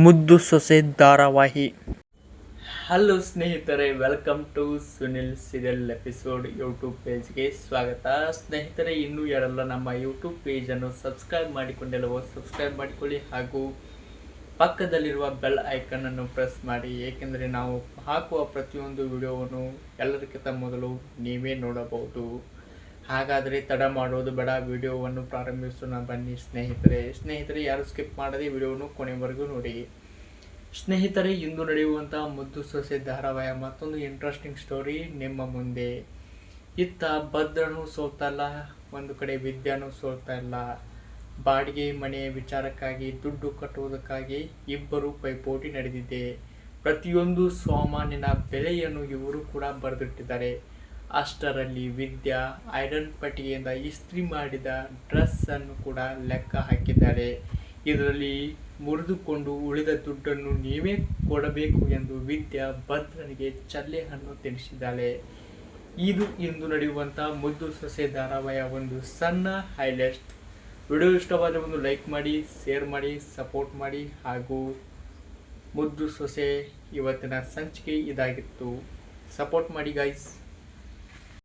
ಮುದ್ದು ಸೊಸೆ ಧಾರಾವಾಹಿ. ಹಲೋ ಸ್ನೇಹಿತರೆ, welcome to Sunil serial episode YouTube ಪೇಜ್ಗೆ ಸ್ವಾಗತ. ಸ್ನೇಹಿತರೆ, ಇನ್ನೂ ಯಾರೆಲ್ಲ ನಮ್ಮ ಯೂಟ್ಯೂಬ್ ಪೇಜನ್ನು ಸಬ್ಸ್ಕ್ರೈಬ್ ಮಾಡಿಕೊಂಡಿಲ್ಲವೋ ಸಬ್ಸ್ಕ್ರೈಬ್ ಮಾಡಿಕೊಳ್ಳಿ ಹಾಗೂ ಪಕ್ಕದಲ್ಲಿರುವ ಬೆಲ್ ಐಕನನ್ನು ಪ್ರೆಸ್ ಮಾಡಿ, ಏಕೆಂದರೆ ನಾವು ಹಾಕುವ ಪ್ರತಿಯೊಂದು ವಿಡಿಯೋವನ್ನು ಎಲ್ಲರಿಗಿಂತ ಮೊದಲು ನೀವೇ ನೋಡಬಹುದು. ಹಾಗಾದರೆ ತಡ ಮಾಡೋದು ಬೇಡ, ವಿಡಿಯೋವನ್ನು ಪ್ರಾರಂಭಿಸೋಣ ಬನ್ನಿ ಸ್ನೇಹಿತರೆ ಯಾರು ಸ್ಕಿಪ್ ಮಾಡದೆ ವಿಡಿಯೋವನ್ನು ಕೊನೆವರೆಗೂ ನೋಡಿ. ಸ್ನೇಹಿತರೆ, ಇಂದು ನಡೆಯುವಂಥ ಮುದ್ದು ಸೊಸೆ ಧಾರಾವಾಹಿಯ ಮತ್ತೊಂದು ಇಂಟ್ರೆಸ್ಟಿಂಗ್ ಸ್ಟೋರಿ ನಿಮ್ಮ ಮುಂದೆ. ಇತ್ತ ಭದ್ರನು ಸೋತಲ್ಲ, ಒಂದು ಕಡೆ ವಿದ್ಯಾನು ಸೋಲ್ತಾ ಇಲ್ಲ. ಬಾಡಿಗೆ ಮನೆಯ ವಿಚಾರಕ್ಕಾಗಿ, ದುಡ್ಡು ಕಟ್ಟುವುದಕ್ಕಾಗಿ ಇಬ್ಬರು ಪೈಪೋಟಿ ನಡೆದಿದೆ. ಪ್ರತಿಯೊಂದು ಸಾಮಾನಿನ ಬೆಲೆಯನ್ನು ಇವರು ಕೂಡ ಬರೆದಿಟ್ಟಿದ್ದಾರೆ. ಅಷ್ಟರಲ್ಲಿ ವಿದ್ಯಾ ಐರನ್ ಪಟ್ಟಿಗೆಯಿಂದ ಇಸ್ತ್ರಿ ಮಾಡಿದ ಡ್ರೆಸ್ ಅನ್ನು ಕೂಡ ಲೆಕ್ಕ ಹಾಕಿದ್ದಾರೆ. ಇದರಲ್ಲಿ ಮುರಿದುಕೊಂಡು ಉಳಿದ ದುಡ್ಡನ್ನು ನೀವೇ ಕೊಡಬೇಕು ಎಂದು ವಿದ್ಯಾ ಭದ್ರನಿಗೆ ಚಲ್ಲೆಹಣ್ಣು ತಿನ್ನಿಸಿದ್ದಾಳೆ. ಇದು ಇಂದು ನಡೆಯುವಂಥ ಮುದ್ದು ಸೊಸೆ ಧಾರಾವಾಹಿಯ ಒಂದು ಸಣ್ಣ ಹೈಲೈಟ್. ವಿಡಿಯೋ ಇಷ್ಟವಾದರೆ ಒಂದು ಲೈಕ್ ಮಾಡಿ, ಶೇರ್ ಮಾಡಿ, ಸಪೋರ್ಟ್ ಮಾಡಿ. ಹಾಗೂ ಮುದ್ದು ಸೊಸೆ ಇವತ್ತಿನ ಸಂಚಿಕೆ ಇದಾಗಿತ್ತು. ಸಪೋರ್ಟ್ ಮಾಡಿ ಗೈಸ್.